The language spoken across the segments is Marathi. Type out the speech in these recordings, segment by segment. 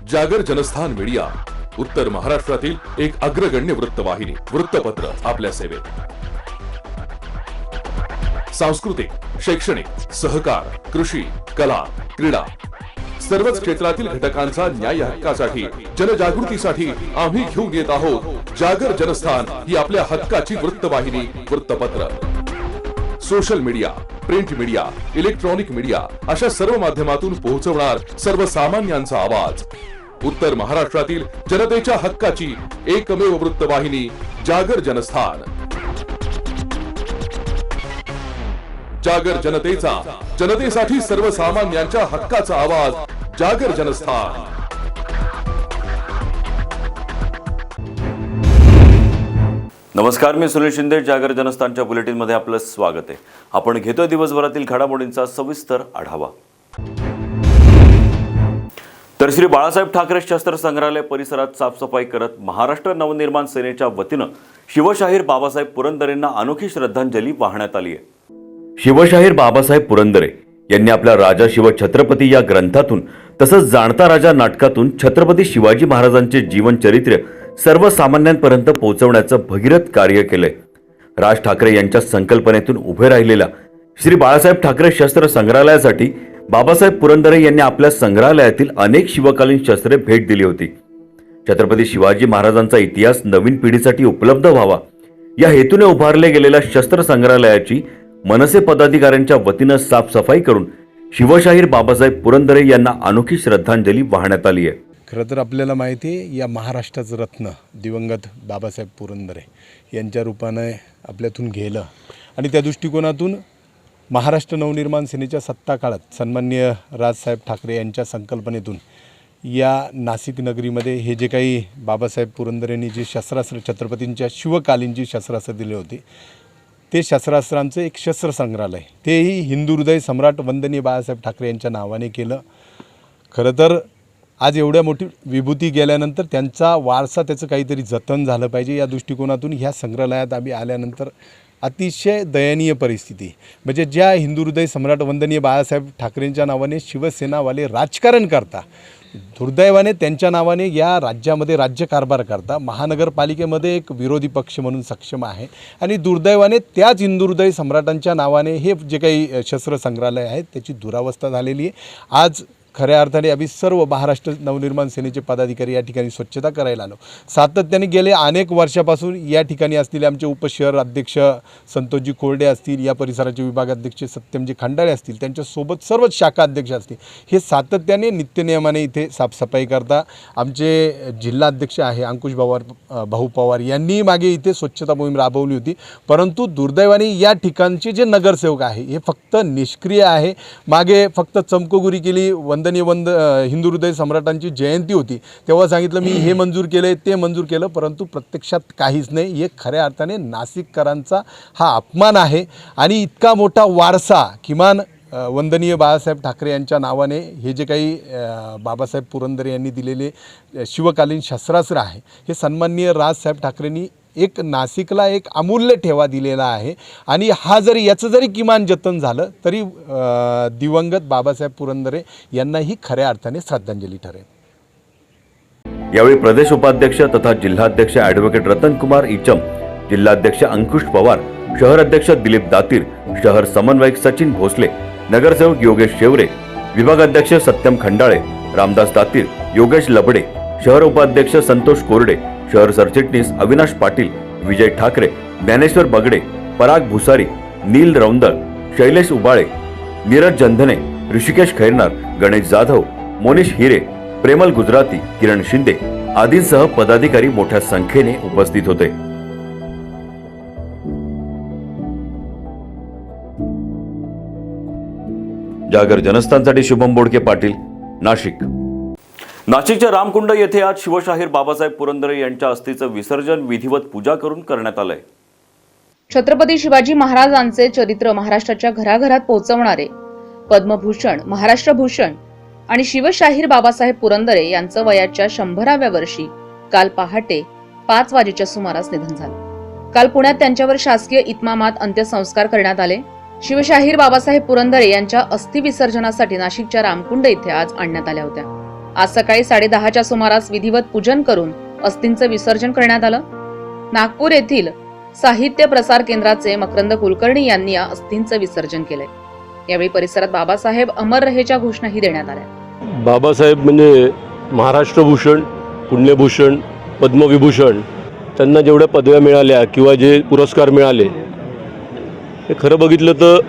जागर जनस्थान मीडिया, उत्तर महाराष्ट्रातील एक अग्रगण्य वृत्तवाहिनी, वृत्तपत्र आपल्या सेवेत. सांस्कृतिक, शैक्षणिक, सहकार, कृषी, कला, क्रीडा सर्वच क्षेत्रातील घटकांचा न्याय हक्कासाठी, जनजागृतीसाठी आम्ही घेऊन येत आहोत जागर जनस्थान ही आपल्या हक्काची वृत्तवाहिनी, वृत्तपत्र. Social media, print media, electronic media अशा सर्व माध्यमातून पोहोचवणार सर्वसामान्यांचा आवाज. उत्तर महाराष्ट्रातील जनतेच्या हक्काची एकमेव वृत्तवाहिनी जागर जनस्थान. जागर जनतेचा, जनतेसाठी सर्वसामान्यांच्या हक्काचा आवाज, जागर जनस्थान. नमस्कार, मी सुनील शिंदे. जागर जनस्थानच्या बुलेटिनमध्ये आपलं स्वागत आहे. आपण घेतोय दिवसभरातील घडामोडींचा सविस्तर आढावा. तर श्री बाळासाहेब ठाकरे शस्त्र संग्रहालय परिसरात साफसफाई करत महाराष्ट्र नवनिर्माण सेनेच्या वतीनं शिवशाहीर बाबासाहेब पुरंदरेंना अनोखी श्रद्धांजली वाहण्यात आली आहे. शिवशाहीर बाबासाहेब पुरंदरे यांनी आपल्या राजा शिव छत्रपती या ग्रंथातून तसंच जाणता राजा नाटकातून छत्रपती शिवाजी महाराजांचे जीवनचरित्र सर्वसामान्यांपर्यंत पोहोचवण्याचं भगीरथ कार्य केलंय. राज ठाकरे यांच्या संकल्पनेतून उभे राहिलेल्या श्री बाळासाहेब ठाकरे शस्त्र संग्रहालयासाठी बाबासाहेब पुरंदरे यांनी आपल्या संग्रहालयातील अनेक शिवकालीन शस्त्रे भेट दिली होती. छत्रपती शिवाजी महाराजांचा इतिहास नवीन पिढीसाठी उपलब्ध व्हावा या हेतूने उभारले गेलेल्या शस्त्र संग्रहालयाची मनसे पदाधिकाऱ्यांच्या वतीनं साफसफाई करून शिवशाहीर बाबासाहेब पुरंदरे यांना अनोखी श्रद्धांजली वाहण्यात आली आहे. खरं तर आपल्याला माहिती आहे, या महाराष्ट्राचं रत्न दिवंगत बाबासाहेब पुरंदरे यांच्या रूपाने आपल्यातून गेलं आणि त्या दृष्टिकोनातून महाराष्ट्र नवनिर्माण सेनेच्या सत्ता काळात सन्माननीय राजसाहेब ठाकरे यांच्या संकल्पनेतून या नाशिक नगरीमध्ये हे जे काही बाबासाहेब पुरंदरेंनी जी शस्त्रास्त्र छत्रपतींच्या शिवकालीन जी शस्त्रास्त्र दिले होते ते शस्त्रास्त्रांचं एक शस्त्र संग्रहालय, तेही हिंदू हृदय सम्राट वंदनीय बाळासाहेब ठाकरे यांच्या नावाने केलं. खरं तर आज एवढ्या मोठी विभूती गेल्यानंतर त्यांचा वारसा, त्याचं काहीतरी जतन झालं पाहिजे या दृष्टिकोनातून ह्या संग्रहालयात आम्ही आल्यानंतर अतिशय दयनीय परिस्थिती, म्हणजे ज्या हिंदू हृदय सम्राट वंदनीय बाळासाहेब ठाकरेंच्या नावाने शिवसेनावाले राजकारण करता, दुर्दैवाने त्यांच्या नावाने या राज्यामध्ये राज्यकारभार करता, महानगरपालिकेमध्ये एक विरोधी पक्ष म्हणून सक्षम आहे आणि दुर्दैवाने त्याच हिंदू हृदय सम्राटांच्या नावाने हे जे काही शस्त्र संग्रहालय आहे त्याची दुरावस्था झालेली आहे. आज खऱ्या अर्थाने आम्ही सर्व महाराष्ट्र नवनिर्माण सेनेचे पदाधिकारी या ठिकाणी स्वच्छता करायला आलो. सातत्याने गेले अनेक वर्षापासून या ठिकाणी असलेले आमचे उपशहर अध्यक्ष संतोषजी कोरडे असतील, या परिसराचे विभागाध्यक्ष सत्यमजी खंडाळे असतील, त्यांच्यासोबत सर्वच शाखा अध्यक्ष असतील, हे सातत्याने नित्यनियमाने इथे साफसफाई करता. आमचे जिल्हाध्यक्ष आहे अंकुश भाऊ पवार यांनी मागे इथे स्वच्छता मोहीम राबवली होती, परंतु दुर्दैवाने या ठिकाणचे जे नगरसेवक आहे हे फक्त निष्क्रिय आहे. मागे फक्त चमकोगिरी केली. हिंदू हृदय सम्राटांची जयंती होती तेव्हा सांगितलं मी हे मंजूर केलं, ते मंजूर केलं, परंतु प्रत्यक्षात काहीच नाही. हे खऱ्या अर्थाने नाशिककरांचा हा अपमान आहे आणि इतका मोठा वारसा किमान वंदनीय बाळासाहेब ठाकरे यांच्या नावाने हे जे काही बाबासाहेब पुरंदरे यांनी दिलेले शिवकालीन शस्त्रास्त्र आहे हे सन्माननीय राजसाहेब ठाकरेंनी एक नाशिकला एक अमूल्य ठेवा दिलेला आहे आणि हा जरी याचं जरी किमान जतन झालं तरी दिवंगत बाबासाहेब पुरंदरे यांनाही खऱ्या अर्थाने श्रद्धांजली ठरेल. यावेळी प्रदेश उपाध्यक्ष तथा जिल्हाध्यक्ष ॲडव्होकेट रतनकुमार इचम, जिल्हाध्यक्ष अंकुश पवार, शहर अध्यक्ष दिलीप दातीर, शहर समन्वयक सचिन भोसले, नगरसेवक योगेश शेवरे, विभागाध्यक्ष सत्यम खंडाळे, रामदास दातीर, योगेश लबडे, शहर उपाध्यक्ष संतोष कोरडे, शहर सरचिटणीस अविनाश पाटील, विजय ठाकरे, ज्ञानेश्वर बगडे, पराग भुसारी, नील रौंदळ, शैलेश उबाळे, नीरज जंधने, ऋषिकेश खैरनार, गणेश जाधव, मोनिश हिरे, प्रेमल गुजराती, किरण शिंदे आदींसह पदाधिकारी मोठ्या संख्येने उपस्थित होते. जागर जनस्थानसाठी शुभम बोडके पाटील, नाशिक. नाशिकच्या रामकुंड येथे आज शिवशाहीर बाबासाहेब पुरंदरे यांच्या अस्थीचं विसर्जन विधिवत पूजा करून करण्यात आलंय. छत्रपती शिवाजी महाराजांचे चरित्र महाराष्ट्राच्या घराघरात पोहोचवणारे पद्मभूषण, महाराष्ट्रभूषण आणि शिवशाहीर बाबासाहेब पुरंदरे यांचं वयाच्या 100व्या वर्षी काल पहाटे 5 वाजेच्या सुमारास निधन झालं. काल पुण्यात त्यांच्यावर शासकीय इतमामात अंत्यसंस्कार करण्यात आले. शिवशाहीर बाबासाहेब पुरंदरे यांच्या अस्थि विसर्जनासाठी नाशिकच्या रामकुंड इथे आज आणण्यात आल्या होत्या. आज सकाळी 10:30च्या सुमारास विधिवत पूजन करून अस्थींचं विसर्जन करण्यात आलं. नागपूर येथील साहित्य प्रसार केंद्राचे मकरंद कुलकर्णी यांनी या अस्थींचं विसर्जन केलंय. यावेळी परिसरात बाबासाहेब अमर रहेच्या घोषणाही देण्यात आल्या. बाबासाहेब म्हणजे महाराष्ट्रभूषण, पुण्यभूषण, पद्मविभूषण, त्यांना जेवढ्या पदव्या मिळाल्या किंवा जे पुरस्कार मिळाले हे खरं बघितलं तर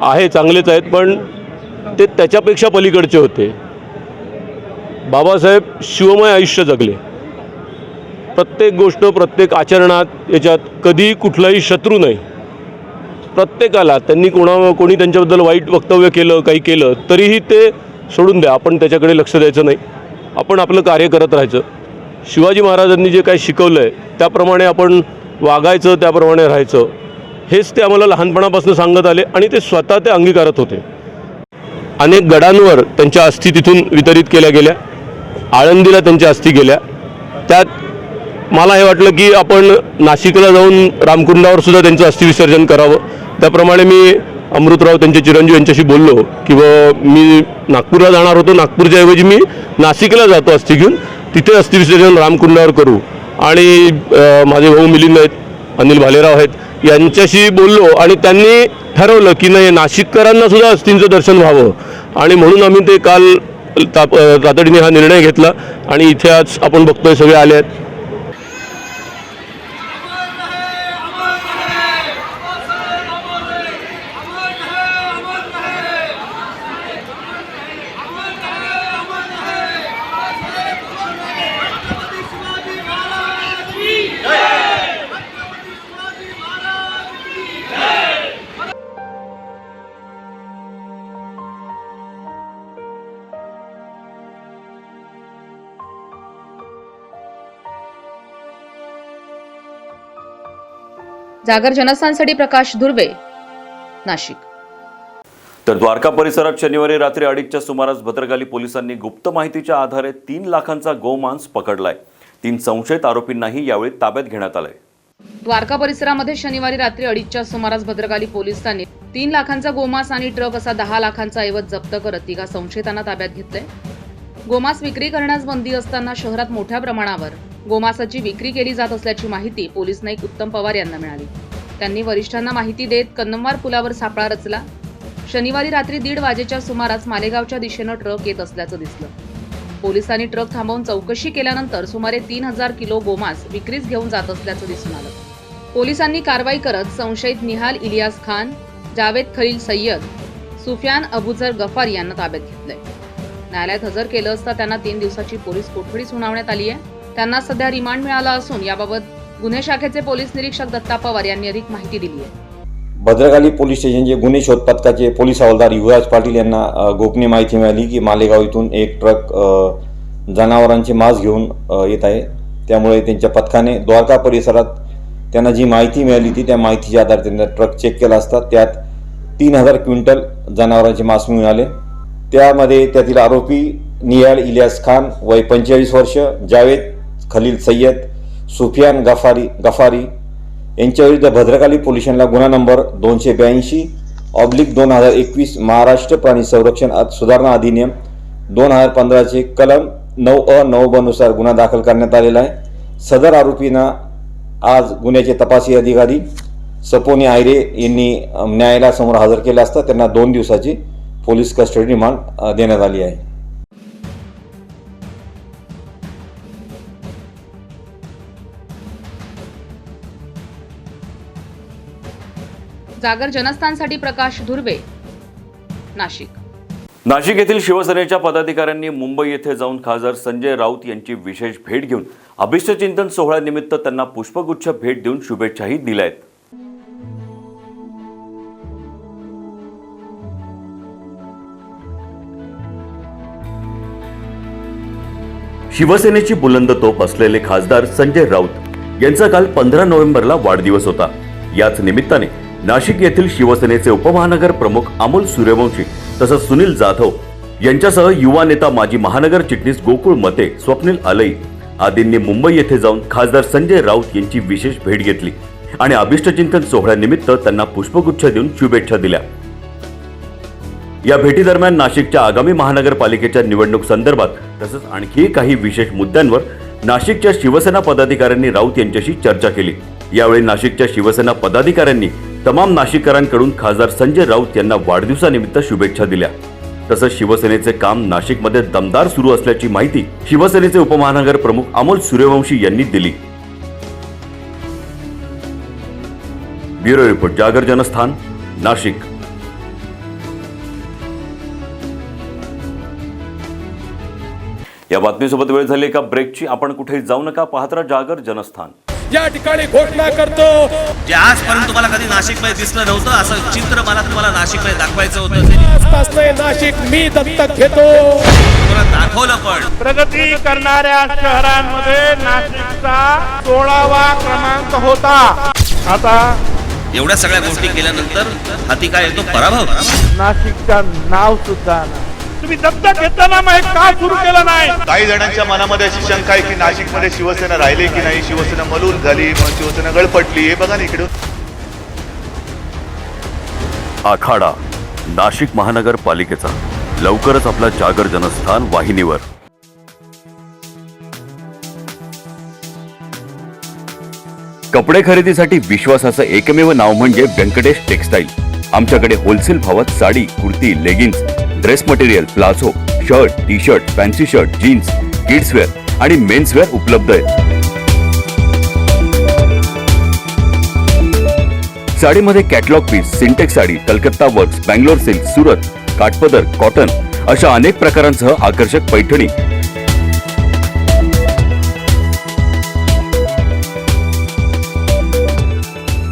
आहे, चांगलेच आहेत, पण ते त्याच्यापेक्षा पलीकडचे होते. बाबासाहेब शिवमय आयुष्य जगले. प्रत्येक गोष्ट, प्रत्येक आचरणात याच्यात कधी कुठलाही शत्रू नाही. प्रत्येकाला त्यांनी कोणी त्यांच्याबद्दल वाईट वक्तव्य केलं, काही केलं तरीही ते सोडून द्या, आपण त्याच्याकडे लक्ष द्यायचं नाही, आपण आपलं कार्य करत राहायचं. शिवाजी महाराजांनी जे काही शिकवलं आहे त्याप्रमाणे आपण वागायचं, त्याप्रमाणे राहायचं, हेच ते आम्हाला लहानपणापासून सांगत आले आणि ते स्वतः ते अंगीकारत होते. अनेक गडांवर त्यांच्या अस्थी तिथून वितरित केल्या गेल्या. आळंदीला त्यांच्या अस्थी गेल्या. त्यात मला हे वाटलं की आपण नाशिकला जाऊन रामकुंडावर सुद्धा त्यांचं अस्थि विसर्जन करावं. त्याप्रमाणे मी अमृतराव त्यांचे चिरंजीव यांच्याशी बोललो की मी नागपूरला जाणार होतो, नागपूरच्या ऐवजी मी नाशिकला जातो अस्थि घेऊन, तिथे अस्थि विसर्जन रामकुंडावर करू. आणि माझे भाऊ मिलिंद आहेत, अनिल भालेराव आहेत, यांच्याशी बोललो आणि त्यांनी ठरवलं की नाही, नाशिककरांना सुद्धा अस्थींचं दर्शन व्हावं. आणि म्हणून आम्ही ते काल तातडीने हा निर्णय घेतला आणि इथे आज आपण बघतोय सगळे आले आहेत. जागर जनस्थानसाठी प्रकाश धुर्वे, नाशिक. तर द्वारका परिसरात शनिवारी रात्री 2:30च्या सुमारास भद्रकाली पोलिसांनी गुप्त माहितीच्या आधारे 3 लाखांचा गोमांस पकडलाय. 3 संशयित आरोपींनाही यावेळी ताब्यात घेण्यात आलंय. द्वारका परिसरामध्ये शनिवारी रात्री 2:30च्या सुमारास भद्रकाली पोलिसांनी 3 लाखांचा गोमांस आणि ट्रक असा 10 लाखांचा ऐवज जप्त करत 3 संशयितांना ताब्यात घेतलंय. गोमांस विक्री करण्यास बंदी असताना शहरात मोठ्या प्रमाणावर गोमांसाची विक्री केली जात असल्याची माहिती पोलीस नाईक उत्तम पवार यांना मिळाली. त्यांनी वरिष्ठांना माहिती देत कन्नमवार पुलावर सापळा रचला. शनिवारी रात्री 1:30 वाजेच्या सुमारास मालेगावच्या दिशेनं ट्रक येत असल्याचं दिसलं. पोलिसांनी ट्रक थांबवून चौकशी केल्यानंतर सुमारे 3000 किलो गोमांस विक्रीस घेऊन जात असल्याचं दिसून आलं. पोलिसांनी कारवाई करत संशयित निहाल इलियास खान, जावेद खलील सय्यद, सुफियान अबुझर गफारी यांना ताब्यात घेतलंय. न्यायालयात हजर केलं असता त्यांना 3 दिवसाची पोलीस कोठडी सुनावण्यात आली आहे. त्यांना सध्या रिमांड मिळाला असून याबाबत गुन्हे शाखेचे पोलीस निरीक्षक दत्ता पवार यांनी अधिक माहिती दिली आहे. भद्रकाली पोलीस स्टेशनचे गुन्हे शोध पथकाचे पोलीस हवालदार युवराज पाटील यांना गोपनीय माहिती मिळाली की मालेगाव इथून एक ट्रक जनावरांचे मांस घेऊन येत आहे. त्यामुळे त्यांच्या पथकाने द्वारका परिसरात त्यांना जी माहिती मिळाली होती त्या माहितीच्या आधारे त्यांनी ट्रक चेक केला असता त्यात 3000 क्विंटल जनावरांचे मांस मिळाले. त्यामध्ये त्यातील आरोपी निहाल इलियास खान वय 45 वर्ष, जावेद खलील सय्यद, सुफियान गफारी यांच्याविरुद्ध भद्रकाली पोलिसांना गुन्हा नंबर 282/2021 महाराष्ट्र प्राणी संरक्षण सुधारणा अधिनियम 2015 चे कलम 9(9)(ब) नुसार गुन्हा दाखल करण्यात आलेला आहे. सदर आरोपींना आज गुन्ह्याचे तपासी अधिकारी सपोनी आयरे यांनी न्यायालयासमोर हजर केले असता त्यांना 2 दिवसाची पोलीस कस्टडी रिमांड देण्यात आली आहे. जागर जनस्थानसाठी प्रकाश धुर्वे, नाशिक. नाशिक येथील शिवसेनेच्या पदाधिकाऱ्यांनी मुंबई येथे जाऊन खासदार संजय राऊत यांची विशेष भेट घेऊन अभिष्टचिंतन सोहळ्यानिमित्त त्यांना पुष्पगुच्छ भेट देऊन शुभेच्छाही दिल्या आहेत. शिवसेनेची बुलंद तोफ असलेले खासदार संजय राऊत यांचा काल 15 नोव्हेंबरला वाढदिवस होता. याच निमित्ताने नाशिक येथील शिवसेनेचे उपमहानगर प्रमुख अमोल सूर्यवंशी तसंच सुनील जाधव यांच्यासह युवा नेता माजी महानगर चिटणीस गोकुळ मते, स्वप्नील अलई आदींनी मुंबई येथे जाऊन खासदार संजय राऊत यांची विशेष भेट घेतली आणि अभिष्टचिंतन सोहळ्यानिमित्त त्यांना पुष्पगुच्छ देऊन शुभेच्छा दिल्या. या भेटीदरम्यान नाशिकच्या आगामी महानगरपालिकेच्या निवडणूक संदर्भात तसंच आणखी काही विशेष मुद्द्यांवर नाशिकच्या शिवसेना पदाधिकाऱ्यांनी राऊत यांच्याशी चर्चा केली। यावेळी नाशिकच्या शिवसेना पदाधिकाऱ्यांनी तमाम नाशिककरांकडून खासदार संजय राऊत यांना वाढदिवसानिमित्त शुभेच्छा दिल्या। तसंच शिवसेनेचे काम नाशिकमध्ये दमदार सुरू असल्याची माहिती शिवसेनेचे उपमहानगर प्रमुख अमोल सूर्यवंशी यांनी दिली। ब्युरो रिपोर्ट, जागर जनस्थान, नाशिक। या बातमीसोबत वेळ झाली एका ब्रेकची। आपण कुठेही जाऊ नका, पाहत राहा जागर जनस्थान। या ठिकाणी घोषणा करतो, जे आजपर्यंत तुम्हाला कधी नाशिकमध्ये दिसलं नव्हतं असं चित्र मला तुम्हाला नाशिकमध्ये दाखवायचं होतं। नाशिक मी दत्तक घेतो, तुम्हाला दाखवलं पण। प्रगती करणाऱ्या शहरांमध्ये नाशिकचा 16वा क्रमांक होता। आता एवढ्या सगळ्या गोष्टी केल्यानंतर हाती काय येतो? पराभव। नाशिकचं नाव सुद्धा तुम्ही दत्तक घेताना मग का सुरू केलं नाही? काही जणांच्या मनामध्ये अशी शंका आहे की नाशिकमध्ये शिवसेना राहिली की नाही, शिवसेना मलूल झाली, मग शिवसेना गळपटली। हे बघा ना इकडे आखाडा नाशिक महानगरपालिकेचा लवकरच आपला जागर जनस्थान वाहिनीवर। कपडे खरेदीसाठी विश्वासाचं एकमेव नाव म्हणजे व्यंकटेश टेक्सटाईल। आमच्याकडे होलसेल भावात sari, kurti, leggings, dress material, palazzo, shirt, T shirt, fancy shirt, jeans, kidswear आणि मेन्सवेअर उपलब्ध आहेत। साडीमध्ये catalogue piece, Sintex sari, Calcutta works, Bangalore silk, Surat, काठपदर, कॉटन अशा अनेक प्रकारांसह आकर्षक पैठणी,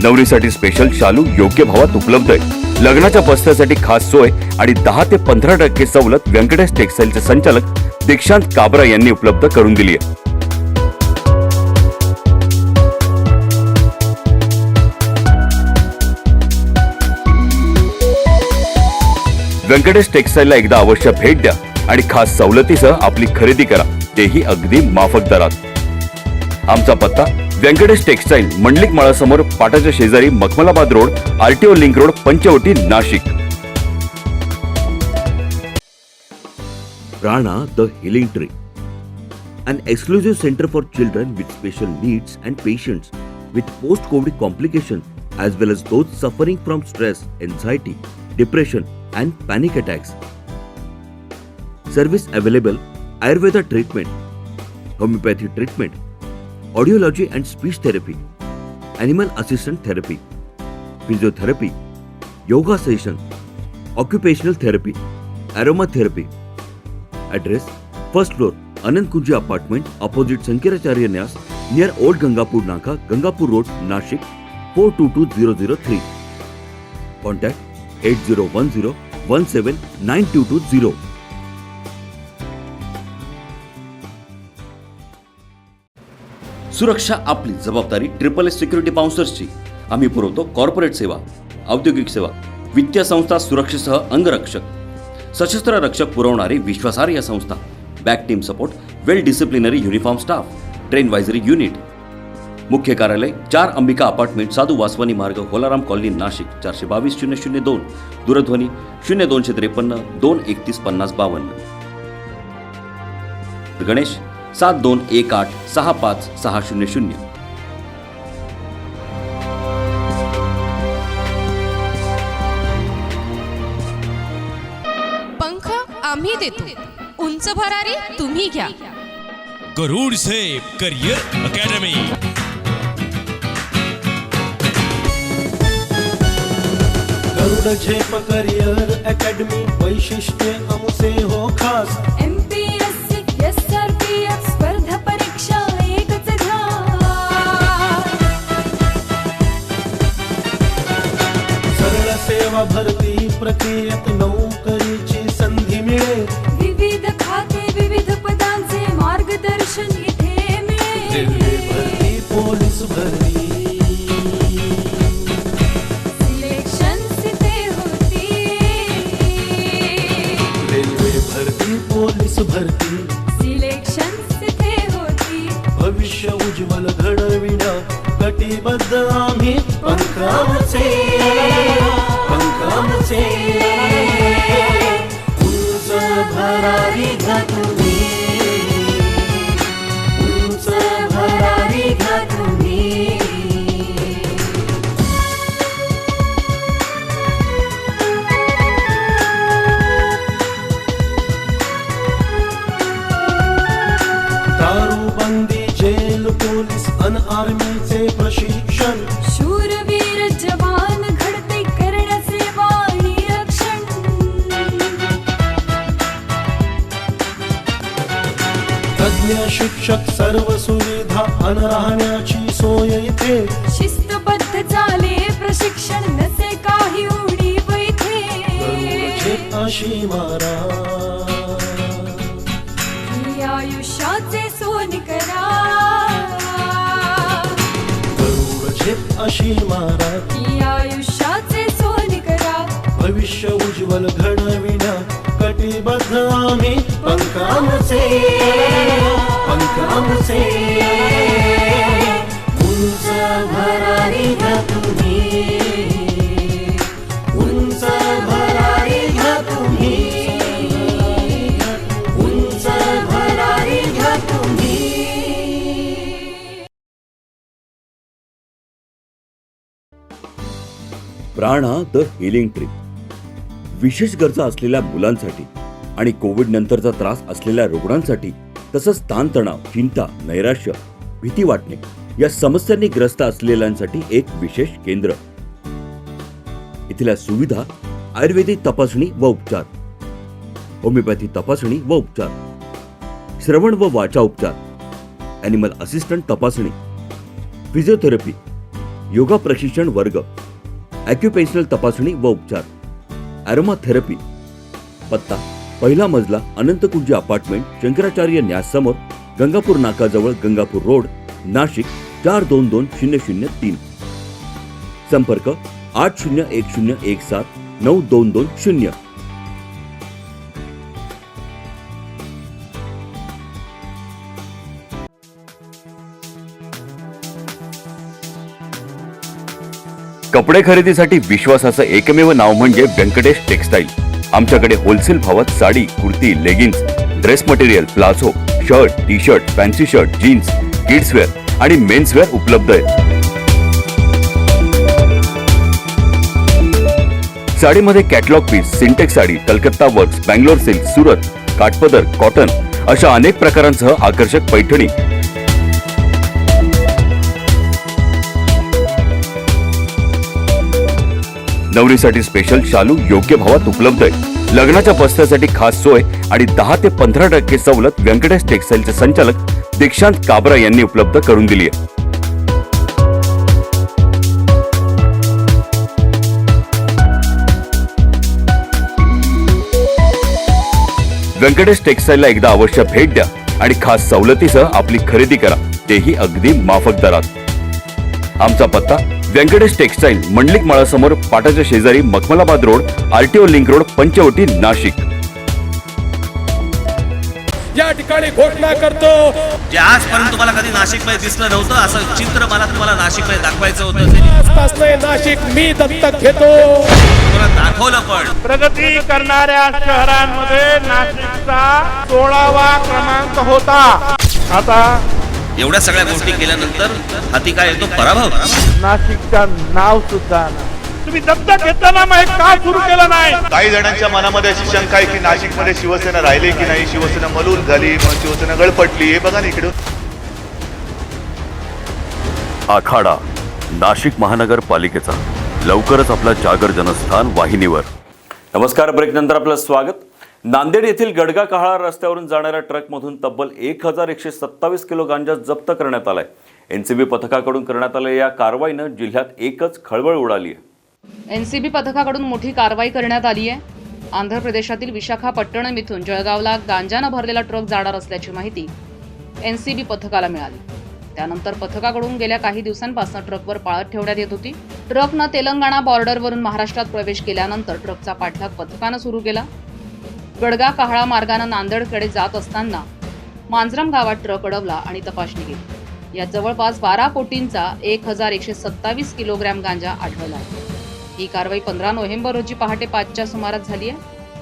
नवरीसाठी स्पेशल शालू योग्य भावात उपलब्ध आहे। लग्नाच्या बस्त्यासाठी खास सोय आणि 10 ते 15% सवलत व्यंकटेश टेक्सटाईलचे संचालक दीक्षांत काबरा यांनी उपलब्ध करून दिली आहे। व्यंकटेश टेक्सटाईलला एकदा अवश्य भेट द्या आणि खास सवलतीसह आपली खरेदी करा, तेही अगदी माफक दरात। आमचा पत्ता व्यंकटेश टेक्सटाईल, मंडलिक माळासमोर, पाटाच्या शेजारी, Makhmalabad Road, RTO Link Road, Panchavati, Nashik. Prana the Healing Tree, an exclusive center for children with special needs and patients with post-COVID complications as well as those suffering from stress, anxiety, depression and panic attacks. Service available: Ayurveda treatment, homeopathy treatment, audiology and speech therapy, animal assistant therapy, physiotherapy, yoga session, occupational therapy, aromatherapy. Address: first floor, Anand Kunji apartment, opposite Sankiracharya Nyas, near Old Gangapur Naka, Gangapur Road, Nashik, 422003. Contact 8010179220. सुरक्षा आपली जबाबदारी। SSS सिक्युरिटी बाउन्सर्सची। आम्ही पुरवतो कॉर्पोरेट सेवा, औद्योगिक सेवा, वित्तीय संस्था, सुरक्षेसह अंगरक्षक, सशस्त्र रक्षक पुरवणारी विश्वासार्ह संस्था, back team support, well disciplinary uniform staff, ट्रेन वायझरी युनिट। मुख्य कार्यालय 4 अंबिका अपार्टमेंट, साधू वासवानी मार्ग, होलाराम कॉलनी, नाशिक 422-002, दूरध्वनी 0253 231 5052। गणेश 7218 65600। पंख आम्ही देतो, उंच भरारी तुम्ही घ्या। गरुड सेफ करियर अकॅडमी। गरुड झेप करियर अकॅडमी, वैशिष्ट्य आमचे हो खास। MPSC SRPF स्पर्धा परीक्षा एकच ध्यान। सरळ सेवा भरती प्रक्रियेत नोकरीची संधी मिळेल। विविध खाते विविध पदांचे मार्गदर्शन इथे मिळेल। रेल्वे भरती, पोलीस भरती, पोलीस भरती सिलेक्शन तिथे होती। भविष्य उज्ज्वल घडविण्या कटिबद्ध आम्ही पंखाचे। घ्या तुम्ही, उंच भरारी घ्या तुम्ही. दारूबंदी, जेल, पोलीस अन आर्मीचे प्रशिक्षण, शूरवीर जवान घडते करण्याचे वाणी रक्षण. तज्ञ शिक्षक, सर्व सुविधा अन राहण्याची सोय इथे. शिस्तबद्ध चाले प्रशिक्षण, नसे काही उणीव इथे. गरुडचे अशी मारा, ही आयुष्याचे सोन करा. गरुडचे अशी मारा, ही आयुष्याचे सोन करा. भविष्य उज्ज्वल घडविण्या कटिबद्ध आम्ही. पंखांचे उंच भरारी घ्या तुम्ही, उंच भरारी घ्या तुम्ही, उंच भरारी घ्या तुम्ही. प्राणा द हिलिंग ट्री विशेष गरजा असलेल्या मुलांसाठी आणि कोविड नंतरचा त्रास असलेल्या रुग्णांसाठी, तसंच ताणतणाव, चिंता, नैराश्य, भीती वाटणे या समस्यांनी ग्रस्त असलेल्यांसाठी एक विशेष केंद्र. इथल्या सुविधा आयुर्वेदिक तपासणी व उपचार, होमिओपॅथी तपासणी व उपचार, श्रवण व वाचा उपचार, ॲनिमल असिस्टंट तपासणी, फिजिओथेरपी, योगा प्रशिक्षण वर्ग, ॲक्युपेन्शनल तपासणी व उपचार, ॲरोमा थेरपी. पत्ता: पहिला मजला, अनंतकुंज अपार्टमेंट, शंकराचार्य न्यास समोर, गंगापूर नाकाजवळ, गंगापूर रोड, नाशिक 422003. संपर्क 8010179220. कपडे खरेदीसाठी विश्वासाचं एकमेव नाव म्हणजे व्यंकटेश टेक्सटाईल. आमच्याकडे होलसेल भावात sari, kurti, leggings, dress material, palazzo, shirt, T shirt, fancy shirt, jeans, kidswear आणि मेन्सवेअर उपलब्ध आहे. साडीमध्ये catalogue piece, Sintex sari, Calcutta works, Bangalore silk, Surat, काठपदर, कॉटन अशा अनेक प्रकारांसह आकर्षक पैठणी. नवरीसाठी स्पेशल शालू योग्य भावात उपलब्ध आहे. लग्नाच्या बस्त्यासाठी खास सोय आणि 10 ते 15% सवलत व्यंकटेश टेक्सटाईलचे संचालक दीक्षांत काबरा यांनी उपलब्ध करून दिली आहे. व्यंकटेश टेक्सटाईलला एकदा अवश्य भेट द्या आणि खास सवलतीसह आपली खरेदी करा, तेही अगदी माफक दरात. आमचा पत्ता: व्यंकटेश टेक्सटाईल, मंडलिक माळासमोर, पाटाच्या शेजारी, Makhmalabad Road, RTO Link Road, Panchavati, Nashik. या ठिकाणी घोषणा करतो, जे आजपर्यंत तुम्हाला कधी नाशिकमध्ये दिसलं नव्हतं असं चित्र मला तुम्हाला नाशिकमध्ये दाखवायचं होतं. आजपासून नाशिक मी दत्तक घेतो. तुम्हाला दाखवलं पण. प्रगती करणाऱ्या शहरांमध्ये नाशिकचा 16वा क्रमांक होता. आता एवढ्या सगळ्या गोष्टी केल्यानंतर हाती काय येतो? पराभव. नाशिकचं नाव सुद्धा तुम्ही दत्तक घेताना मग का सुरू केलं नाही? काही जणांच्या मनामध्ये अशी शंका आहे की नाशिकमध्ये शिवसेना राहिली की नाही, शिवसेना मलूल झाली, मग शिवसेना गळपटली. हे बघा ना इकडे. आखाडा नाशिक महानगरपालिकेचा लवकरच आपला जागर जनस्थान वाहिनीवर. नमस्कार, ब्रेक नंतर आपलं स्वागत. नांदेड येथील गडगा कहाळा रस्त्यावरून जाणाऱ्या ट्रकमधून तब्बल 1127 किलो गांजा जप्त करण्यात आलाय. एनसीबी पथकाकडून करण्यात आलेल्या या कारवाईनं जिल्ह्यात एकच खळबळ उडाली आहे. एनसीबी पथकाकडून मोठी कारवाई करण्यात आली आहे. आंध्र प्रदेशातील विशाखापट्टणम इथून जळगावला गांजानं भरलेला ट्रक जाणार असल्याची माहिती एनसीबी पथकाला मिळाली. त्यानंतर पथकाकडून गेल्या काही दिवसांपासून ट्रकवर पाळत ठेवण्यात येत होती. ट्रकनं तेलंगणा बॉर्डरवरून महाराष्ट्रात प्रवेश केल्यानंतर ट्रकचा पाठलाग पथकानं सुरू केला. गडगा कहाळा मार्गानं नांदेडकडे जात असताना मांजरम गावात ट्रक अडवला आणि तपासणी केली. यात जवळपास 12 कोटींचा 1127 किलोग्रॅम गांजा आढळला आहे. ही कारवाई 15 नोव्हेंबर रोजी पहाटे 5च्या सुमारास झाली आहे.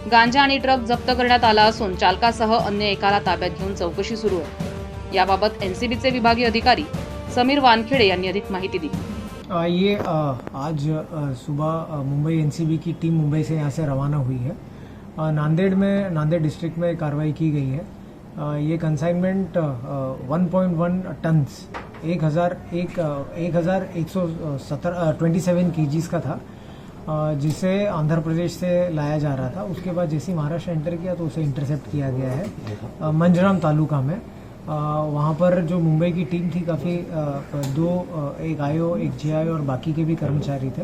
गांजा आणि ट्रक जप्त करण्यात आला असून चालकासह अन्य एकाला ताब्यात घेऊन चौकशी सुरू आहे। याबाबत एनसीबीचे विभागीय अधिकारी समीर वानखेडे यांनी अधिक माहिती दिली। ये आज सुबह मुंबई एनसीबी की टीम मुंबई से यहाँ से रवाना हुई है। नांदेड़ डिस्ट्रिक्ट में कार्रवाई की गई है। ये कंसाइनमेंट 1.1 टन्स 1127 केजीज का था, जिसे आंध्र प्रदेश से लाया जा रहा था। उसके बाद जैसे महाराष्ट्र एंटर किया तो उसे इंटरसेप्ट किया गया है मंजराम तालुका में। वहाँ पर जो मुंबई की टीम थी काफ़ी एक आईओ, एक जेआईओ और बाकी के भी कर्मचारी थे,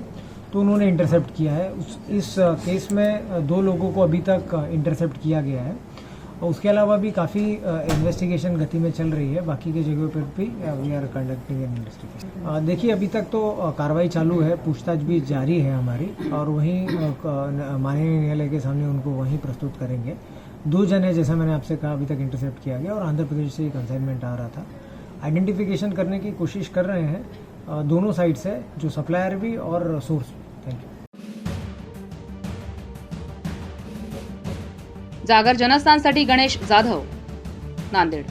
तो उन्होंने इंटरसेप्ट किया है। इस केस में 2 लोगों को अभी तक इंटरसेप्ट किया गया है। उसके अलावा भी काफ़ी इन्वेस्टिगेशन गति में चल रही है। बाकी के जगहों पर भी we are conducting an investigation. देखिए, अभी तक तो कार्रवाई चालू है, पूछताछ भी जारी है हमारी, और वहीं माननीय न्यायालय के सामने उनको वहीं प्रस्तुत करेंगे। 2 जने, जैसा मैंने आपसे कहा, अभी तक इंटरसेप्ट किया गया और आंध्र प्रदेश से कंसाइनमेंट आ रहा था। आइडेंटिफिकेशन करने की कोशिश कर रहे हैं दोनों साइड से, जो सप्लायर भी और सोर्स। Thank you. जागर जनस्थानसाठी गणेश जाधव, नांदेड।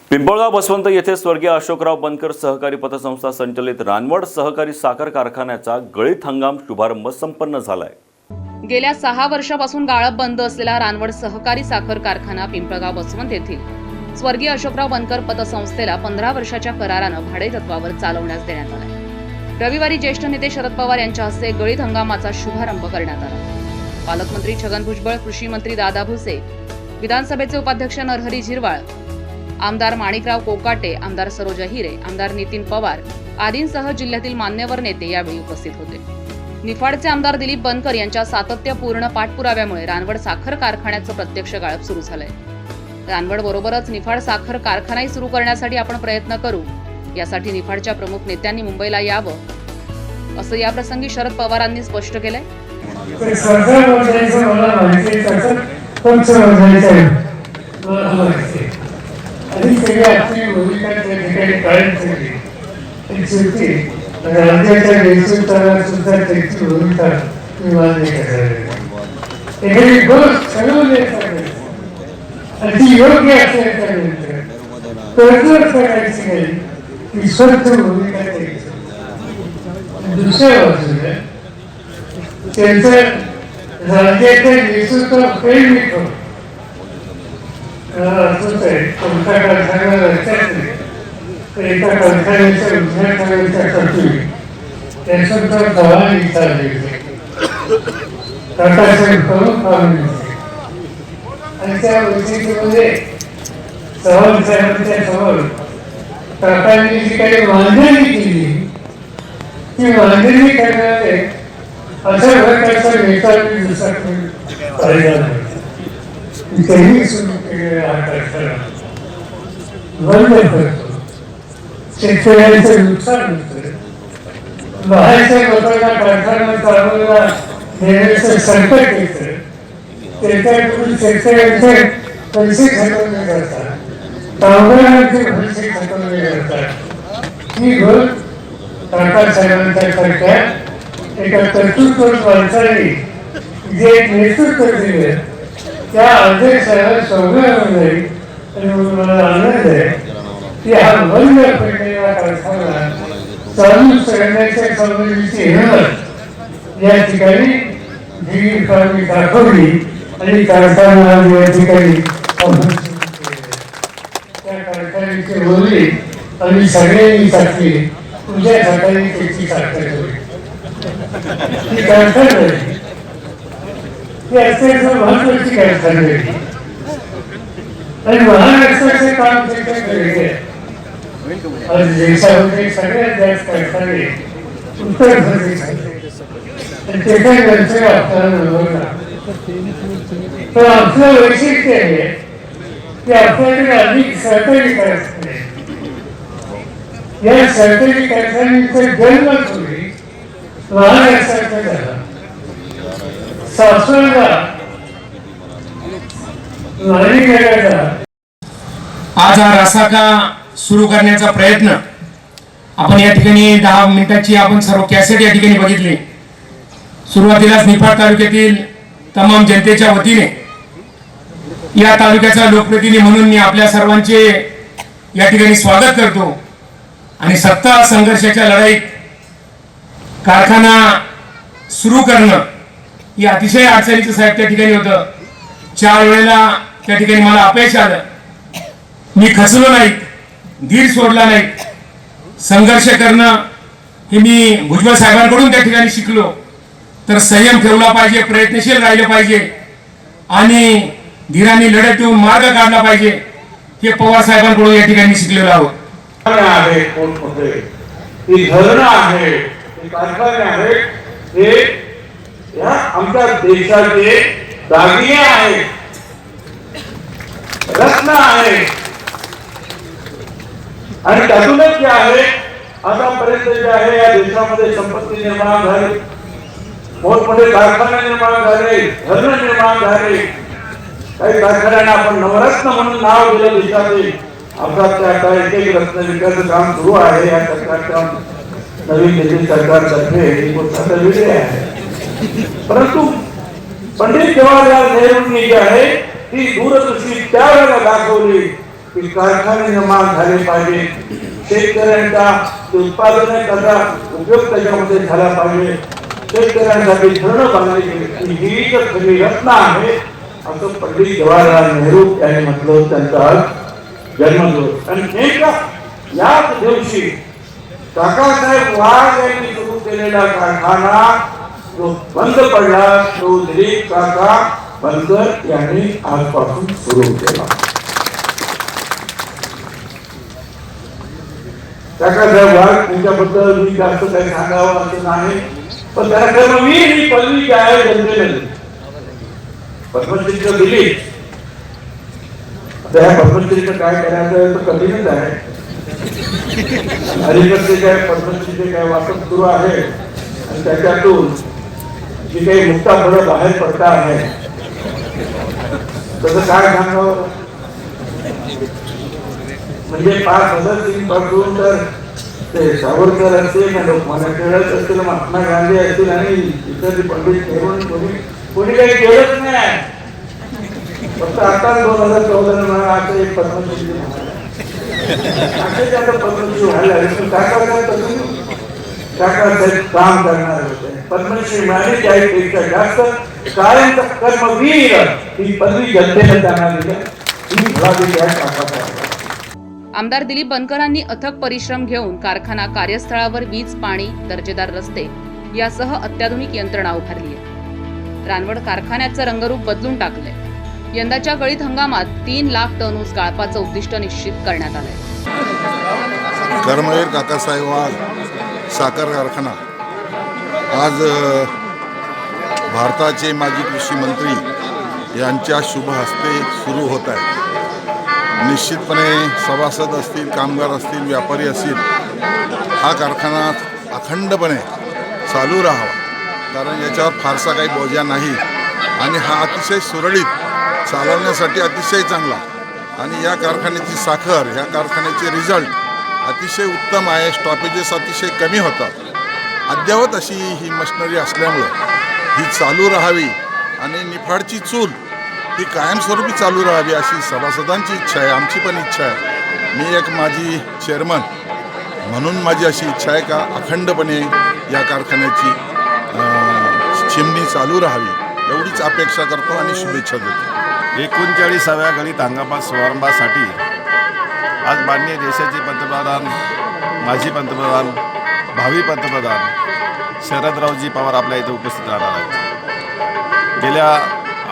पिंपळगाव बसवंत येथे स्वर्गीय अशोकराव बनकर सहकारी पतसंस्था संचलित रानवड सहकारी साखर कारखान्याचा गळीत हंगाम शुभारंभ संपन्न झालाय। गेल्या 6 वर्षापासून गाळप बंद असलेला रानवड सहकारी साखर कारखाना पिंपळगाव बसवंत येथील स्वर्गीय अशोकराव बनकर पतसंस्थेला 15 वर्षाच्या करारानं भाडे तत्वावर चालवण्यास देण्यात आला। रविवारी ज्येष्ठ नेते शरद पवार यांच्या हस्ते गळीत हंगामाचा शुभारंभ करण्यात आला। पालकमंत्री छगन भुजबळ, कृषी मंत्री दादा भुसे, विधानसभेचे उपाध्यक्ष नरहरी झिरवाळ, आमदार माणिकराव कोकाटे, आमदार सरोज हिरे, आमदार नितीन पवार आदींसह जिल्ह्यातील मान्यवर नेते यावेळी उपस्थित होते। निफाडचे आमदार दिलीप बनकर यांच्या सातत्यपूर्ण पाठपुराव्यामुळे रानवड साखर कारखान्याचं प्रत्यक्ष गाळप सुरू झालंय। रानवड बरोबरच निफाड साखर कारखानाही सुरू करण्यासाठी आपण प्रयत्न करू, यासाठी निफाडच्या प्रमुख नेत्यांनी मुंबईला यावं, असं याप्रसंगी शरद पवारांनी स्पष्ट केलंय। सरकार वर्षाचं मला माहिती आहे, पंच वर्षाचं मला माहिती आहे, आणि सगळी आपली भूमिका त्या ठिकाणी कायम ठेवली। शेवटी राज्याच्या नेतृत्वाला सुद्धा त्याची भूमिका मी मान्य करायला एखादी गोष्ट ठरवली आणि ती योग्य असल्याच्यानंतर तडजोड करायची नाही, ती स्वच्छ भूमिका द्यायची। दुसऱ्या बाजूला त्यांचं राज्याच्या नेतृत्व प्रेम मिळतो कोणता कारखाना लक्षात नाही, तर एका कारखान्याच्या उद्घाटनाच्या करतोय त्यासुद्धा सवाल विचारले टाटासाहेब प्रमुख पाहुणे होते, आणि त्या बैठकीमध्ये चव्हाण साहेबांच्या समोर टाटांनी जी काही मांडणी केली, ती मांडणी करणारे अशा प्रकारचा नेता मी दुसरा पाहिला नाही। त्यांनी सुरू केलेला हा कारखाना बंद करतो, शेतकऱ्यांचं नुकसान होतं, बाहेरच्या लोकांना कारखाना चालवला देण्याचं संकट येतं, त्याच्याकडून शेतकऱ्यांचे पैसे खतवले जातात, कामगारांचे पैसे खतवले जातात। ही गोष्ट टाटा साहेबांच्या सारख्या एका कर्तृत्व माणसाने जे एक नेतृत्व दिले, त्या अध्यक्षाला सौभाग्य जाईल, आणि मला आनंद आहे की हा बंद पडलेला कारखाना चालू करण्याच्या संबंधीची हिंमत या ठिकाणी जीविकांनी दाखवली, आणि कारखाना या ठिकाणी त्या कारखान्याची बोलली आणि सगळ्यांनी टाकली, तुझ्या हाताने त्याची साखर होईल। ही कारखाना ही अत्यंत महत्वाची कारखाना आहे, आणि महाराष्ट्राचे काम त्याच्याकडे आहे। आज देशामध्ये सगळ्यात जास्त कारखाने उत्तर प्रदेश आणि त्याच्याकडचे आपल्याला मिळवणार, तर आपलं वैशिष्ट्य आहे की आपल्याकडे अधिक सहकारी कारखाने, या सहकारी कारखान्यांचा जन्मपूर्वी महाराष्ट्राचा झाला। सासवडला आज हा रसाका सुरू करण्याचा प्रयत्न आपण या ठिकाणी 10 मिनिटाची आपण सर्व कॅसेट या ठिकाणी बघितली। सुरुवातीलाच निफाड तालुक्यातील तमाम जनतेच्या वतीने या तालुक्याचा लोकप्रतिनिधी म्हणून मी आपल्या सर्वांचे या ठिकाणी स्वागत करतो। आणि सत्ता संघर्षाच्या लढाईत कारखाना सुरू करणं ही अतिशय अडचणीचं साहेब त्या ठिकाणी होतं। 4 वेळेला त्या ठिकाणी मला अपयश आलं, मी खचलो नाही, धीर सोडला नाही। संघर्ष करणं हे मी भुजबळ साहेबांकडून त्या ठिकाणी शिकलो। तर संयम ठेवला पाहिजे, प्रयत्नशील राहिलं पाहिजे आणि धीराने लढत देऊन मार्ग काढला पाहिजे, हे पवार साहेबांकडून या ठिकाणी शिकलेलो आहोत। आहे कोर्टमध्ये ही धरणं आहे, ही कारखाने आहेत, हे या आमच्या देशाचे दागिने आहेत, रत्न आहे। आणि त्यातूनच जे आहे आतापर्यंत जे आहे या देशामध्ये संपत्ती निर्माण झाली, मोठमोठे कारखाने निर्माण झाले, धरणं निर्माण झाले। काही कारखान्यांना आपण नवरत्न म्हणून नाव दिलं देशाचे। आपल्याकडे आता एक रत्न विकासाचं काम सुरू आहे या सरकारच्या नवीन दिल्ली सरकारतर्फे, ही गोष्ट आता वेगळी आहे। परंतु पंडित जवाहरलाल नेहरूंनी जी आहे ती दूरदृष्टी त्यावेळेला दाखवली की कारखाने निर्माण झाले पाहिजे, शेतकऱ्यांचा उत्पादन त्याचा उपयोग त्याच्यामध्ये झाला पाहिजे, शेतकऱ्यांसाठी धरणं बांधली गेली, ही तर खरी रत्न आहे असं पंडित जवाहरलाल नेहरू यांनी म्हटलं। त्यांचा जन्मदिवस आणि नेमका याच दिवशी काकासाहेब वाघ यांनी सुरू केलेला कारखाना जो बंद पडला तो दिलीप काका बनकर यांनी आजपासून सुरू केला। काकासाहेब वाघ यांच्याबद्दल मी जास्त काही सांगावं असं नाही, पण त्यानंतर मी ही पदवी जी आहे जनतेने पद्मश्री दिली। आता ह्या पद्मश्रीचं काय करायचं तर कठीणच आहे। अलीकडचे काय पद्मश्रीचे काय वाटप सुरू आहे आणि त्याच्यातून जी काही मुक्ता फळं बाहेर पडता आहे तसं काय सांगावं। म्हणजे 5,000 पासून तर ते सावरकर असतील, लोकमान्य टिळक असतील, महात्मा गांधी असतील आणि इतर पंडित नेहरू कोणी काही केलंच नाही। फक्त आता 2014 मला आता एक पद्मश्री पद्मश्री व्हायला लागले। काकासाहेब काम करणार होते, पद्मश्री मिळाली त्यापेक्षा जास्त कायमचा कर्मवीर ही पदवी जनतेने त्यांना दिली, ही मिळाली आहे काकासाहेब। आमदार दिलीप बनकरांनी अथक परिश्रम घेऊन कारखाना कार्यस्थळावर वीज, पाणी, दर्जेदार रस्ते यासह अत्याधुनिक यंत्रणा उभारली आहे। रानवड कारखान्याचं रंगरूप बदलून टाकलंय। यंदाच्या गळीत हंगामात 3 लाख टन ऊस गाळपाचं उद्दिष्ट निश्चित करण्यात आलंय। कर्मवीर काकासाहेब वाघ साखर कारखाना आज भारताचे माजी कृषी मंत्री यांच्या शुभ हस्ते सुरू होत आहे। निश्चितपणे सभासद असतील, कामगार असतील, व्यापारी असतील, हा कारखाना अखंडपणे चालू राहावा, कारण याच्यावर फारसा काही बोजा नाही आणि हा अतिशय सुरळीत चालवण्यासाठी अतिशय चांगला। आणि या कारखान्याची साखर, या कारखान्याचे रिझल्ट अतिशय उत्तम आहे। स्टॉपेजेस अतिशय कमी होतात। अद्ययावत अशी ही मशिनरी असल्यामुळं ही चालू राहावी आणि निफाडची चूल ही कायमस्वरूपी चालू राहावी अशी सभासदांची इच्छा आहे, आमची पण इच्छा आहे। मी एक माजी चेअरमन म्हणून माझी अशी इच्छा आहे का अखंडपणे या कारखान्याची चिमणी चालू राहावी एवढीच अपेक्षा करतो आणि शुभेच्छा देतो। 39व्या गळीत हंगामात समारंभासाठी आज माननीय देशाचे पंतप्रधान, माजी पंतप्रधान, भावी पंतप्रधान शरदरावजी पवार आपल्या इथे उपस्थित राहणार आहेत। गेल्या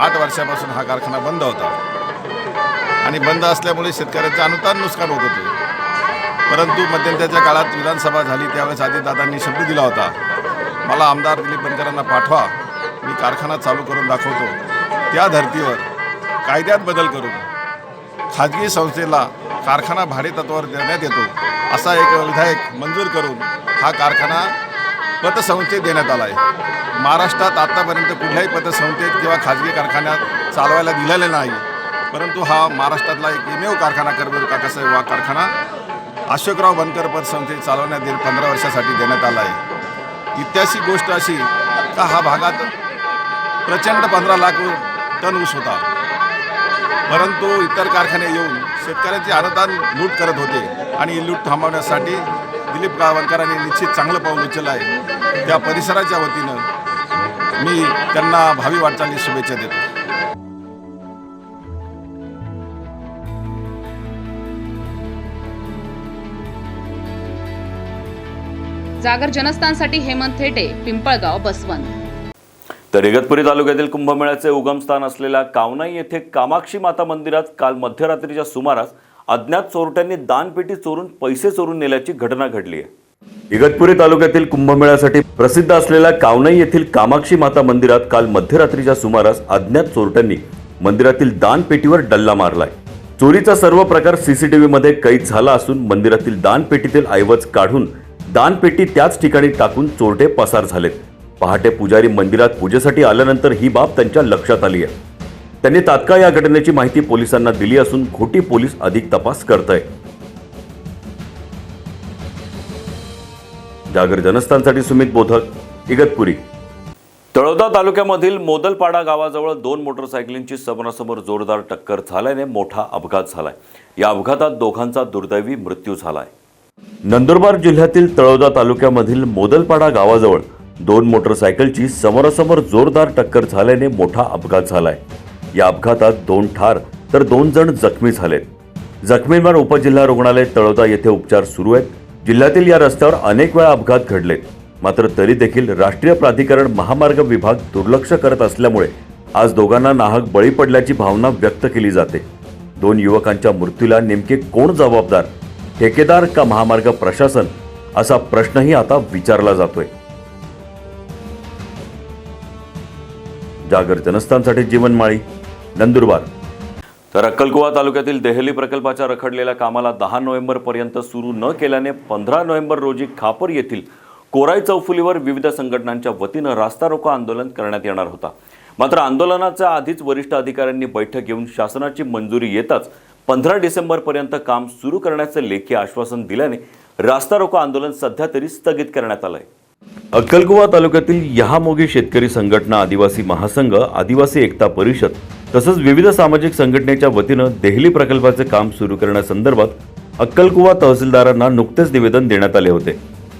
8 वर्षापासून हा कारखाना बंद होता आणि बंद असल्यामुळे शेतकऱ्यांचं अनुदान नुकसान होत होते। परंतु मध्यंतरीच्या काळात विधानसभा झाली त्यावेळेस आदिदादांनी शब्द दिला होता, मला आमदार दिलीप बनकरांना पाठवा, मी कारखाना चालू करून दाखवतो। त्या धर्तीवर कायद्यात बदल करून खाजगी संस्थेला कारखाना भाडे तत्वावर देण्यात येतो असा एक विधेयक मंजूर करून हा कारखाना पतसंस्थेत देण्यात आला आहे। महाराष्ट्रात आतापर्यंत कुठल्याही पतसंस्थेत किंवा खाजगी कारखान्यात चालवायला दिलेला नाही, परंतु हा महाराष्ट्रातला एकमेव कारखाना कर्मवीर काकासाहेब वाघ कारखाना अशोकराव बनकर पतसंस्थेत चालवण्यात 15 वर्षासाठी देण्यात आला आहे। इतिहासिक गोष्ट अशी का हा भागात प्रचंड 15 लाख टन ऊस होता, परंतु इतर कारखाने येऊन शेतकऱ्यांचे अनुदान लूट करत होते आणि ही लूट थांबवण्यासाठी दिलीप गावकरांनी निश्चित चांगलं पाऊल उचललं आहे. त्या परिसराच्या वतीनं मी त्यांना भावी वाटचाली शुभेच्छा देतो. जागर जनस्थानसाठी हेमंत थेटे, पिंपळगाव, बसवंत. तर इगतपुरी तालुक्यातील कुंभमेळ्याचे उगमस्थान असलेल्या कावनाई येथे कामाक्षी माता मंदिरात काल मध्यरात्रीच्या सुमारास अज्ञात चोरट्यांनी दानपेटी चोरून पैसे चोरून नेल्याची घटना घडली आहे. इगतपुरी तालुक्यातील कुंभमेळ्यासाठी प्रसिद्ध असलेल्या कावनाई येथील कामाक्षी माता मंदिरात काल मध्यरात्रीच्या सुमारास अज्ञात चोरट्यांनी मंदिरातील दानपेटीवर डल्ला मारलाय. चोरीचा सर्व प्रकार सीसीटीव्ही मध्ये कैद झाला असून मंदिरातील दानपेटीतील ऐवज काढून दानपेटी त्याच ठिकाणी टाकून चोरटे पसार झालेत. पहाटे पुजारी मंदिरात पूजेसाठी आल्यानंतर ही बाब त्यांच्या लक्षात आली आहे. त्यांनी तात्काळ या घटनेची माहिती पोलिसांना दिली असून घोटी पोलीस अधिक तपास करताय. जागर जनस्थानसाठी सुमित बोधक, इगतपुरी. तळोदा तालुक्यामधील मोदलपाडा गावाजवळ 2 मोटरसायकलींची समोरासमोर जोरदार टक्कर झाल्याने मोठा अपघात झालाय. या अपघातात दोघांचा दुर्दैवी मृत्यू झालाय. नंदुरबार जिल्ह्यातील तळोदा तालुक्यामधील मोदलपाडा गावाजवळ 2 मोटरसायकलची समोरासमोर जोरदार टक्कर झाल्याने मोठा अपघात झालाय. या अपघातात 2 ठार तर 2 जण जखमी झालेत. जखमींवर उपजिल्हा रुग्णालय तळोदा येथे उपचार सुरू आहेत. जिल्ह्यातील या रस्त्यावर अनेक वेळा अपघात घडलेत, मात्र तरी देखील राष्ट्रीय प्राधिकरण महामार्ग विभाग दुर्लक्ष करत असल्यामुळे आज दोघांना नाहक बळी पडल्याची भावना व्यक्त केली जाते. 2 युवकांच्या मृत्यूला नेमके कोण जबाबदार, ठेकेदार का महामार्ग प्रशासन, असा प्रश्नही आता विचारला जातोय. जागर जनस्थानसाठी जीवन माळी, नंदुरबार. तर अक्कलकुवा तालुक्यातील देहली प्रकल्पाच्या रखडलेल्या कामाला 10 नोव्हेंबरपर्यंत सुरू न केल्याने 15 नोव्हेंबर रोजी खापर येथील कोराई चौफुलीवर विविध संघटनांच्या वतीनं रास्ता रोको आंदोलन करण्यात येणार होता. मात्र आंदोलनाच्या आधीच वरिष्ठ अधिकाऱ्यांनी बैठक घेऊन शासनाची मंजुरी येताच 15 डिसेंबरपर्यंत काम सुरू करण्याचे लेखी आश्वासन दिल्याने रास्ता रोको आंदोलन सध्या तरी स्थगित करण्यात आलंय. अक्कलकुवा तालुक्यातील यहामोगी शेतकरी संघटना, आदिवासी महासंघ, आदिवासी एकता परिषद तसंच विविध सामाजिक संघटनेच्या वतीनं देहली प्रकल्पाचे काम सुरू करण्यासंदर्भात अक्कलकुवा तहसीलदारांना नुकतेच निवेदन देण्यात आले होते.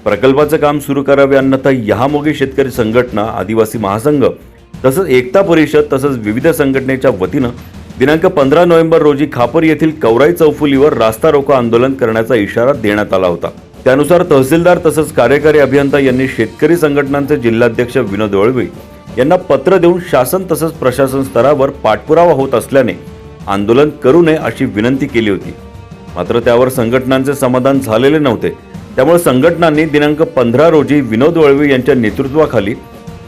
प्रकल्पाचे काम सुरू करावे अन्यथा यहामोगी शेतकरी संघटना, आदिवासी महासंघ तसंच एकता परिषद तसंच विविध संघटनेच्या वतीनं दिनांक 15 नोव्हेंबर रोजी खापर येथील कवराई चौफुलीवर रास्ता रोको आंदोलन करण्याचा इशारा देण्यात आला होता. त्यानुसार तहसीलदार तसंच कार्यकारी अभियंता यांनी शेतकरी संघटनांचे जिल्हाध्यक्ष विनोद वळवी यांना पत्र देऊन शासन तसंच प्रशासन स्तरावर पाठपुरावा होत असल्याने आंदोलन करू नये अशी विनंती केली होती. मात्र त्यावर संघटनांचे समाधान झालेले नव्हते. त्यामुळे संघटनांनी दिनांक 15 रोजी विनोद वळवी यांच्या नेतृत्वाखाली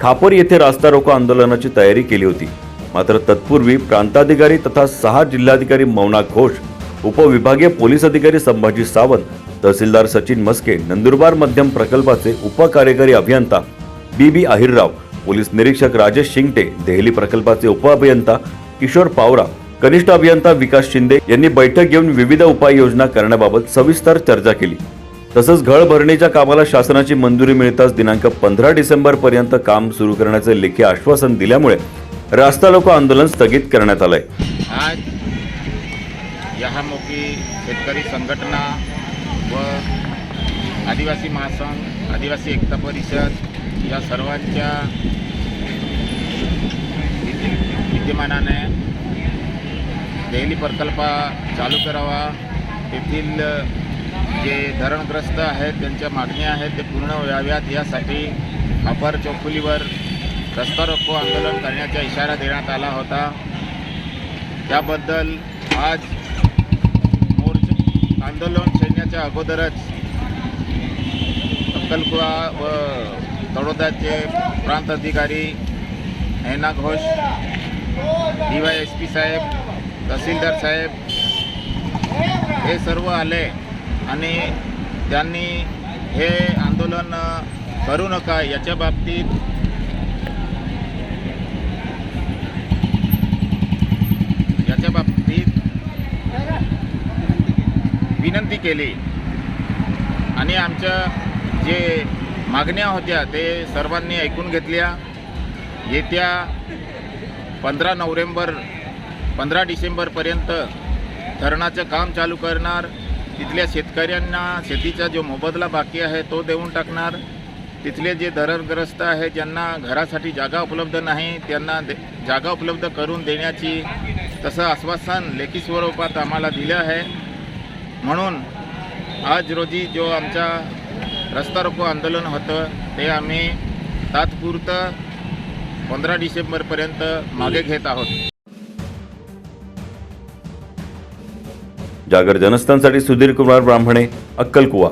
खापर येथे रास्ता रोको आंदोलनाची तयारी केली होती. मात्र तत्पूर्वी प्रांताधिकारी तथा 6 जिल्हाधिकारी मौना घोष, उपविभागीय पोलीस अधिकारी संभाजी सावंत, तहसीलदार सचिन मस्के, नंदुरबार मध्यम प्रकल्पाचे उपकार्यकारी अभियंता बी आहिरराव, पोलीस निरीक्षक राजेश शिंगटे, देहली प्रकल्पाचे उपअभियंता किशोर पावरा, कनिष्ठ अभियंता विकास शिंदे यांनी बैठक घेऊन विविध उपाययोजना करण्याबाबत सविस्तर चर्चा केली. तसंच घळ भरणीच्या कामाला शासनाची मंजुरी मिळताच दिनांक 15 डिसेंबर पर्यंत काम सुरू करण्याचे लेखी आश्वासन दिल्यामुळे रास्ता रोको आंदोलन स्थगित करण्यात आलंय. आज यहामोगी शेतकरी संघटना व आदिवासी महासंघ, आदिवासी एकता परिषद या सर्वांच्या विद्यमानाने देहली प्रकल्प चालू करावा, तेथील जे धरणग्रस्त आहेत त्यांच्या मागण्या आहेत ते पूर्ण व्हाव्यात यासाठी खापर चौफुलीवर रस्ता रोको आंदोलन करण्याचा इशारा देण्यात आला होता. त्याबद्दल आज आंदोलन छेडण्याच्या अगोदरच अक्कलकुवा व तळोदाचे प्रांत अधिकारी नैना घोष, DYSP साहेब, तहसीलदार साहेब हे सर्व आले आणि त्यांनी हे आंदोलन करू नका याच्या बाबतीत विनंती केली आणि आमच्या जे मागण्या होत्या ते सर्वांनी ऐकून घेतल्या. येत्या 15 डिसेंबरपर्यंत धरणाचं काम चालू करणार. तिथल्या शेतकऱ्यांना शेतीचा जो मोबदला बाकी आहे तो देऊन टाकणार. तिथले जे धरणग्रस्त आहे ज्यांना घरासाठी जागा उपलब्ध नाही त्यांना जागा उपलब्ध करून देण्याची तसं आश्वासन लेखी स्वरूपात आम्हाला दिलं आहे. म्हणून आज रोजी जो आमचा रस्ता रोको आंदोलन होतं ते आम्ही तात्पुरतं 15 डिसेंबरपर्यंत मागे घेत आहोत. जागर जनस्थानसाठी सुधीर कुमार ब्राह्मणे, अक्कलकुवा.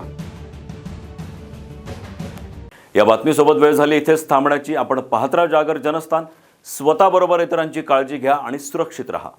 या बातमीसोबत वेळ झाली इथेच थांबण्याची. आपण पाहत राहा जागर जनस्थान. स्वतःबरोबर इतरांची काळजी घ्या आणि सुरक्षित राहा.